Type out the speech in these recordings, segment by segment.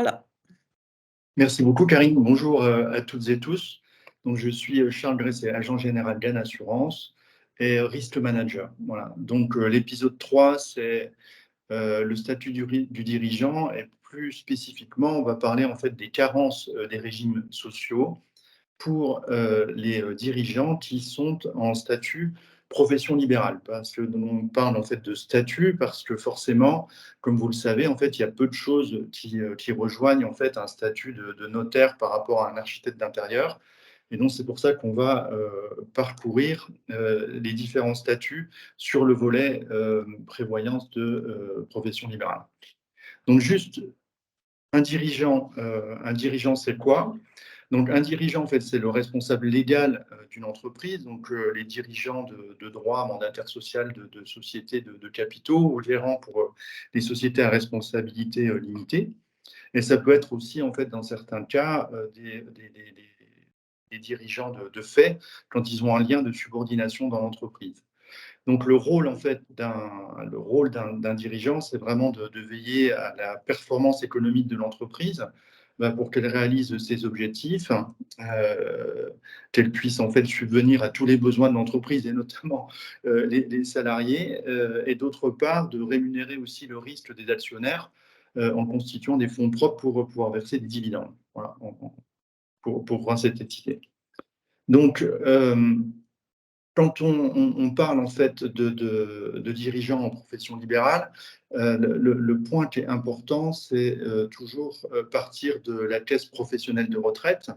Voilà. Merci beaucoup, Karine. Bonjour à toutes et tous. Donc, je suis Charles Gresset, agent général Gann Assurance et Risk Manager. Voilà. Donc, l'épisode 3, c'est le statut du dirigeant et plus spécifiquement, on va parler en fait des carences des régimes sociaux pour les dirigeants qui sont en statut profession libérale. Parce que on parle en fait de statut, parce que forcément, comme vous le savez, en fait, il y a peu de choses qui rejoignent en fait un statut de notaire par rapport à un architecte d'intérieur. Et donc, c'est pour ça qu'on va parcourir les différents statuts sur le volet prévoyance de profession libérale. Donc, juste un dirigeant, c'est quoi? Donc, un dirigeant, en fait, c'est le responsable légal d'une entreprise. Donc, les dirigeants de droit, mandataire social de sociétés de capitaux, ou gérants pour les sociétés à responsabilité limitée. Et ça peut être aussi, en fait, dans certains cas, des dirigeants de fait quand ils ont un lien de subordination dans l'entreprise. Donc, le rôle, en fait, d'un dirigeant, c'est vraiment de veiller à la performance économique de l'entreprise, pour qu'elle réalise ses objectifs, qu'elle puisse en fait subvenir à tous les besoins de l'entreprise et notamment les salariés, et d'autre part de rémunérer aussi le risque des actionnaires en constituant des fonds propres pour pouvoir verser des dividendes. Voilà, pour cette entité. Donc, quand on parle en fait de dirigeants en profession libérale, le point qui est important, c'est toujours partir de la caisse professionnelle de retraite,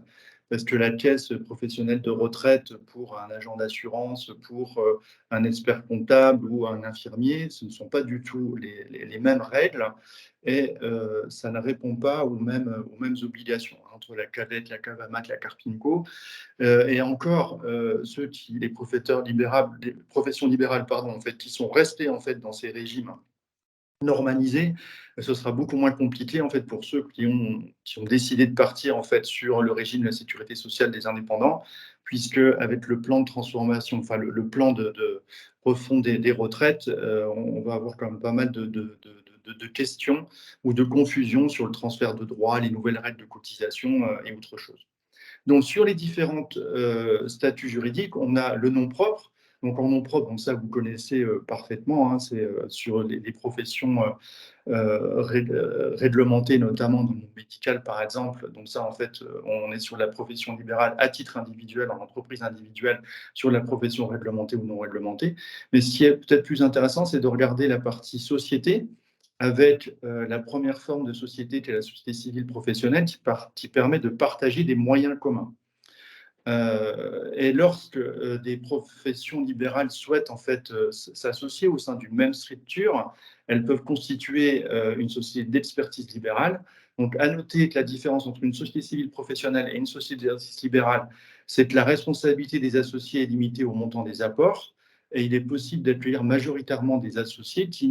parce que la caisse professionnelle de retraite pour un agent d'assurance, pour un expert comptable ou un infirmier, ce ne sont pas du tout les mêmes règles et ça ne répond pas aux mêmes obligations entre la CAVET, la CAVAMAC, la CARPINCO. Et encore, les professions libérales, pardon, en fait, qui sont restées en fait dans ces régimes normalisés, ce sera beaucoup moins compliqué en fait pour ceux qui ont décidé de partir en fait sur le régime de la sécurité sociale des indépendants, puisque avec le plan de transformation, enfin le plan de refonte des retraites, on va avoir quand même pas mal de questions ou de confusion sur le transfert de droits, les nouvelles règles de cotisation et autre chose. Donc, sur les différents statuts juridiques, on a le nom propre. Donc, en nom propre, donc ça, vous connaissez parfaitement, hein, c'est sur les professions réglementées, notamment dans le médical, par exemple. Donc, ça, en fait, on est sur la profession libérale à titre individuel, en entreprise individuelle, sur la profession réglementée ou non réglementée. Mais ce qui est peut-être plus intéressant, c'est de regarder la partie société, avec la première forme de société qui est la société civile professionnelle qui permet de partager des moyens communs. Et lorsque des professions libérales souhaitent en fait s'associer au sein d'une même structure, elles peuvent constituer une société d'expertise libérale. Donc, à noter que la différence entre une société civile professionnelle et une société d'exercice libérale, c'est que la responsabilité des associés est limitée au montant des apports. Et il est possible d'accueillir majoritairement des associés qui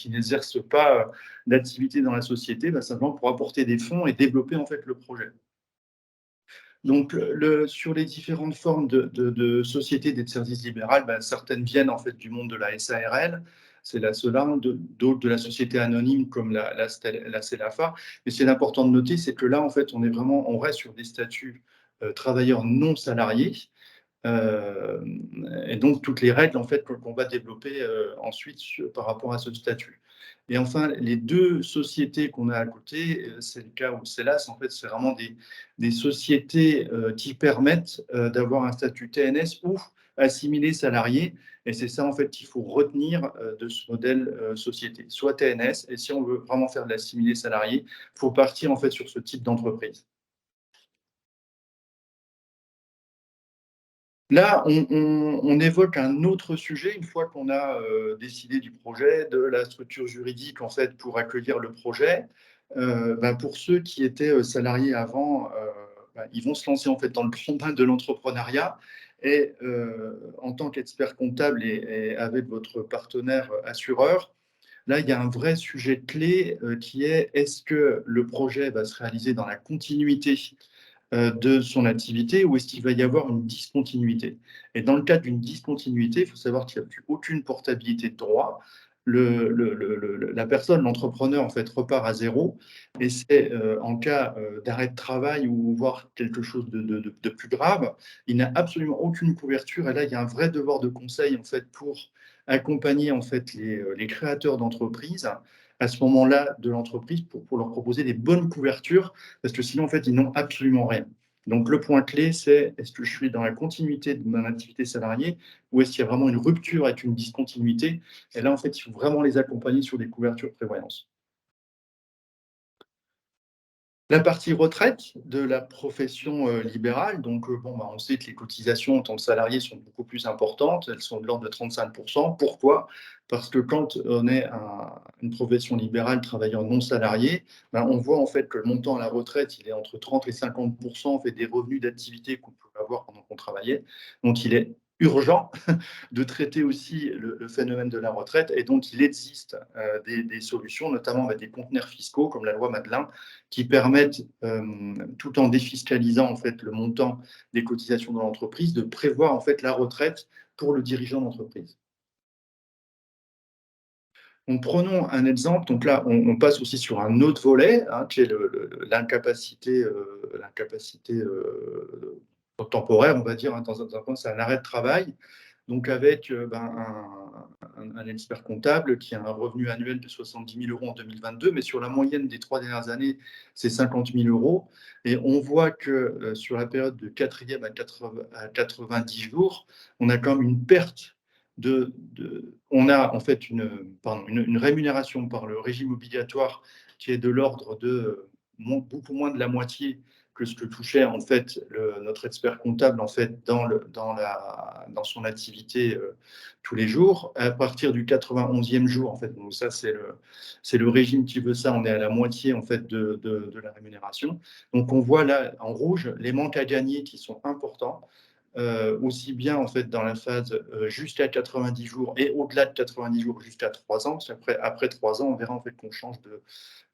n'exercent pas d'activité dans la société, simplement pour apporter des fonds et développer en fait le projet. Donc, sur les différentes formes de sociétés d'aide services libérales, certaines viennent en fait du monde de la SARL, c'est la SOLA, d'autres de la société anonyme comme la CELAFA. Mais c'est important de noter, c'est que là, en fait, on reste sur des statuts travailleurs non salariés. Euh, et donc, toutes les règles en fait, qu'on va développer ensuite par rapport à ce statut. Et enfin, les deux sociétés qu'on a à côté, c'est le cas où CELAS, en fait, c'est vraiment des sociétés qui permettent d'avoir un statut TNS ou assimilé salarié. Et c'est ça, en fait, qu'il faut retenir de ce modèle société, soit TNS. Et si on veut vraiment faire de l'assimilé salarié, il faut partir, en fait, sur ce type d'entreprise. Là, on évoque un autre sujet une fois qu'on a décidé du projet, de la structure juridique en fait pour accueillir le projet. Pour ceux qui étaient salariés avant, ils vont se lancer en fait dans le grand bain de l'entrepreneuriat et en tant qu'expert comptable et avec votre partenaire assureur, là il y a un vrai sujet clé qui est est-ce que le projet va se réaliser dans la continuité de son activité ou est-ce qu'il va y avoir une discontinuité? Et dans le cas d'une discontinuité, il faut savoir qu'il n'y a plus aucune portabilité de droit. la personne, l'entrepreneur, en fait, repart à zéro et c'est en cas d'arrêt de travail ou voire quelque chose de plus grave, il n'a absolument aucune couverture et là, il y a un vrai devoir de conseil, en fait, pour accompagner, en fait, les créateurs d'entreprises à ce moment-là de l'entreprise pour leur proposer des bonnes couvertures parce que sinon, en fait, ils n'ont absolument rien. Donc le point clé, c'est est-ce que je suis dans la continuité de mon activité salariée ou est-ce qu'il y a vraiment une rupture avec une discontinuité? Et là, en fait, il faut vraiment les accompagner sur des couvertures prévoyance. La partie retraite de la profession, libérale, donc, bon, bah, on sait que les cotisations en tant que salarié sont beaucoup plus importantes. Elles sont de l'ordre de 35. Pourquoi? Parce que quand on est une profession libérale, travailleur non salarié, ben, on voit en fait que le montant à la retraite, il est entre 30 et 50 en fait des revenus d'activité qu'on peut avoir pendant qu'on travaillait. Donc il est urgent de traiter aussi le phénomène de la retraite et donc il existe, des solutions, notamment avec des conteneurs fiscaux comme la loi Madelin qui permettent, tout en défiscalisant en fait le montant des cotisations de l'entreprise, de prévoir en fait la retraite pour le dirigeant d'entreprise. Donc prenons un exemple, donc là on passe aussi sur un autre volet, hein, qui est l'incapacité, temporaire, on va dire, hein, dans un c'est un arrêt de travail. Donc avec, ben, un expert comptable qui a un revenu annuel de 70 000 € en 2022, mais sur la moyenne des 3 dernières années, c'est 50 000 € et on voit que, sur la période de quatrième à 90 jours, on a quand même une perte on a en fait une rémunération par le régime obligatoire qui est de l'ordre de, beaucoup moins de la moitié que ce que touchait en fait notre expert comptable en fait dans son activité tous les jours. À partir du 91e jour, en fait, donc ça c'est le régime qui veut ça, on est à la moitié en fait de la rémunération. Donc on voit là en rouge les manques à gagner qui sont importants. Aussi bien en fait dans la phase jusqu'à 90 jours et au-delà de 90 jours jusqu'à 3 ans, parce qu'après après 3 ans, on verra en fait qu'on change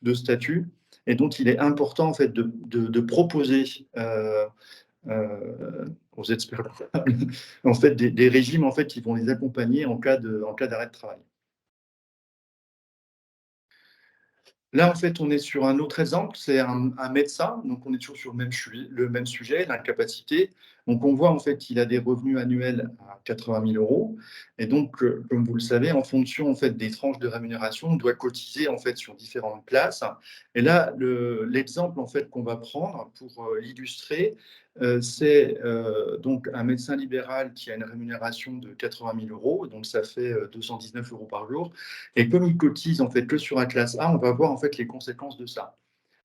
de statut. Et donc, il est important en fait de proposer aux experts comptables en fait des régimes en fait qui vont les accompagner en cas d'arrêt de travail. Là, en fait, on est sur un autre exemple, c'est un médecin, donc on est toujours sur le même sujet, l'incapacité. Donc on voit en fait qu'il a des revenus annuels à 80 000 € et donc, comme vous le savez, en fonction en fait des tranches de rémunération, on doit cotiser en fait sur différentes places. Et là, l'exemple en fait qu'on va prendre pour, l'illustrer, c'est, donc un médecin libéral qui a une rémunération de 80 000 €, donc ça fait, 219 € par jour et comme il cotise en fait que sur la classe A, on va voir en fait les conséquences de ça.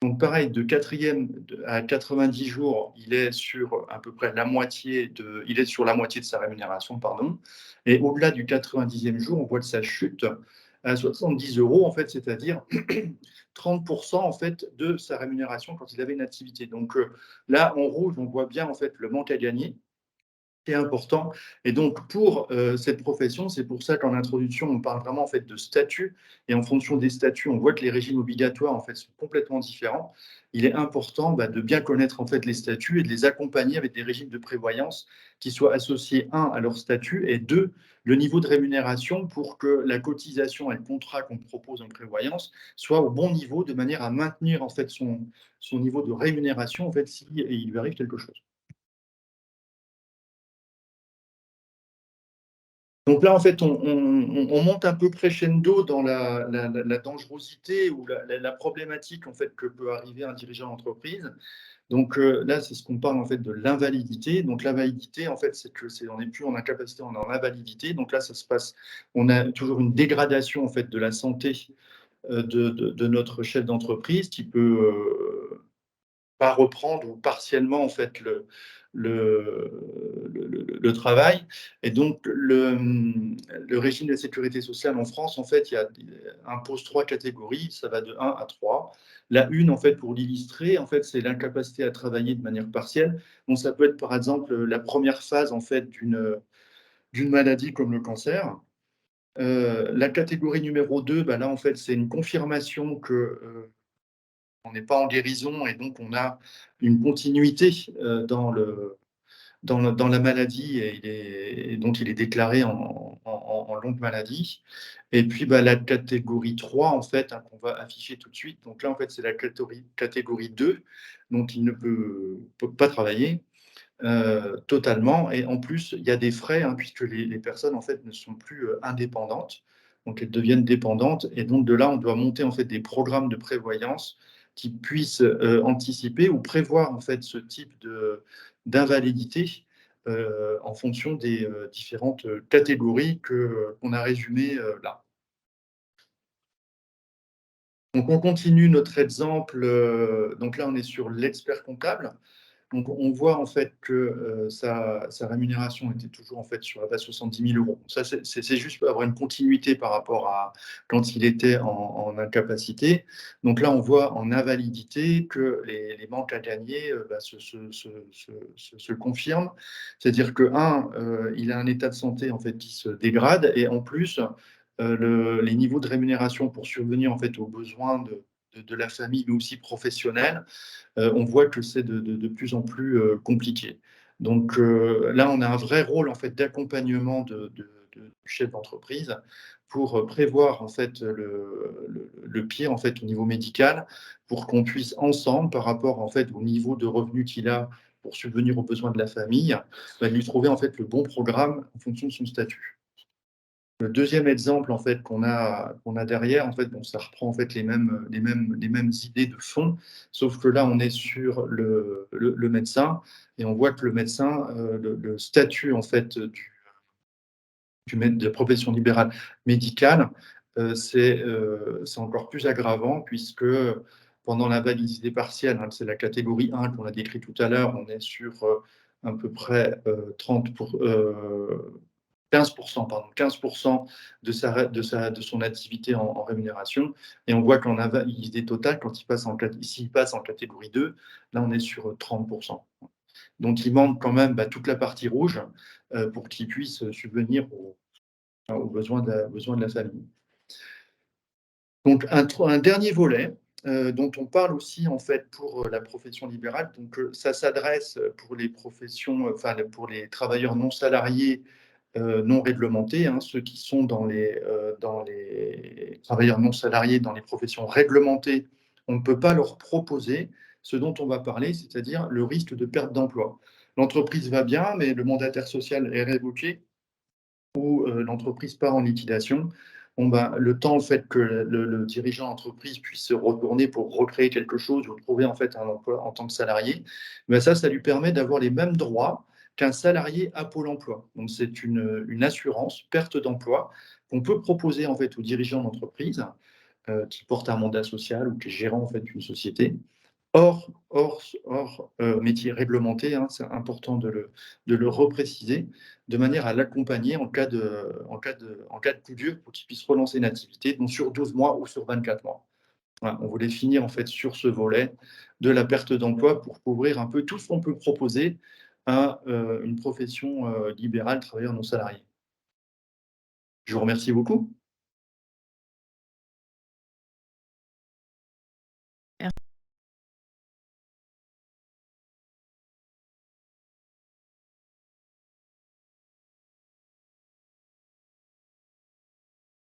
Donc pareil, de quatrième à 90 jours, il est sur à peu près il est sur la moitié de sa rémunération, pardon. Et au-delà du 90e jour, on voit que ça chute à 70 euros, en fait, c'est-à-dire 30% en fait de sa rémunération quand il avait une activité. Donc là, en rouge, on voit bien en fait le manque à gagner est important. Et donc, pour cette profession, c'est pour ça qu'en introduction, on parle vraiment en fait de statut. Et en fonction des statuts, on voit que les régimes obligatoires en fait sont complètement différents. Il est important bah, de bien connaître en fait les statuts et de les accompagner avec des régimes de prévoyance qui soient associés un à leur statut et deux le niveau de rémunération pour que la cotisation et le contrat qu'on propose en prévoyance soient au bon niveau de manière à maintenir en fait son niveau de rémunération en fait si il lui arrive quelque chose. Donc là, en fait, on monte un peu crescendo dans la dangerosité ou la problématique, en fait, que peut arriver un dirigeant d'entreprise. Donc, là, c'est ce qu'on parle, en fait, de l'invalidité. Donc l'invalidité, en fait, on n'est plus en incapacité, on est en invalidité. Donc là, ça se passe on a toujours une dégradation, en fait, de la santé, de notre chef d'entreprise qui peut, pas reprendre ou partiellement en fait le travail. Et donc le régime de la sécurité sociale en France, en fait, il impose 3 catégories, ça va de 1 à 3. La une, en fait, pour l'illustrer, en fait, c'est l'incapacité à travailler de manière partielle. Donc ça peut être, par exemple, la première phase, en fait, d'une maladie comme le cancer. La catégorie numéro 2, bah, là, en fait, c'est une confirmation que, on n'est pas en guérison et donc on a une continuité dans dans la maladie et donc il est déclaré en longue maladie. Et puis, bah, la catégorie 3 en fait, hein, qu'on va afficher tout de suite. Donc là, en fait, c'est la catégorie 2, donc il ne peut pas travailler, totalement. Et en plus, il y a des frais, hein, puisque les personnes, en fait, ne sont plus, indépendantes. Donc elles deviennent dépendantes et donc de là, on doit monter, en fait, des programmes de prévoyance qui puissent, anticiper ou prévoir, en fait, ce type d'invalidité, en fonction des, différentes, catégories qu'on a résumées, là. Donc on continue notre exemple, donc là, on est sur l'expert comptable. Donc on voit en fait que, sa rémunération était toujours en fait sur la base 70 000 €. Ça, c'est juste pour avoir une continuité par rapport à quand il était en incapacité. Donc là, on voit en invalidité que les manques à gagner, bah, se confirment. C'est-à-dire que il a un état de santé en fait qui se dégrade et en plus, les niveaux de rémunération pour survenir en fait aux besoins de la famille, mais aussi professionnels, on voit que c'est de plus en plus, compliqué. Donc là, on a un vrai rôle en fait d'accompagnement du chef d'entreprise pour, prévoir en fait le pire en fait au niveau médical, pour qu'on puisse ensemble, par rapport en fait au niveau de revenus qu'il a pour subvenir aux besoins de la famille, bah, lui trouver en fait le bon programme en fonction de son statut. Le deuxième exemple en fait qu'on a derrière, en fait, bon, ça reprend en fait les mêmes idées de fond, sauf que là, on est sur le médecin et on voit que le médecin, le statut en fait du mé de la profession libérale médicale, c'est encore plus aggravant puisque, pendant l'invalidité partielle, hein, c'est la catégorie 1 qu'on a décrit tout à l'heure, on est sur, à peu près, 15 pardon, 15 de son activité en rémunération et on voit qu'en invalidité totale, quand il passe s'il passe en catégorie 2, là, on est sur, 30. Donc il manque quand même, bah, toute la partie rouge, pour qu'il puisse, subvenir aux besoins de la famille. Donc un dernier volet, dont on parle aussi en fait pour, la profession libérale, donc ça s'adresse, pour les professions, enfin pour les travailleurs non salariés, non réglementés, hein, ceux qui sont dans les travailleurs non salariés, dans les professions réglementées, on ne peut pas leur proposer ce dont on va parler, c'est-à-dire le risque de perte d'emploi. L'entreprise va bien, mais le mandataire social est révoqué ou l'entreprise part en liquidation. Bon, ben, le temps en fait que le dirigeant d'entreprise puisse se retourner pour recréer quelque chose ou trouver en fait un emploi en tant que salarié, ben ça lui permet d'avoir les mêmes droits qu'un salarié à Pôle emploi. Donc c'est une assurance perte d'emploi qu'on peut proposer en fait aux dirigeants d'entreprise, qui portent un mandat social ou qui est gérant en fait d'une société. Hors métier réglementé, hein, c'est important de le repréciser, de manière à l'accompagner en cas de coup dur pour qu'il puisse relancer une activité, donc sur 12 mois ou sur 24 mois. Voilà, on voulait finir en fait sur ce volet de la perte d'emploi pour couvrir un peu tout ce qu'on peut proposer à, une profession, libérale, travailleur non salarié. Je vous remercie beaucoup.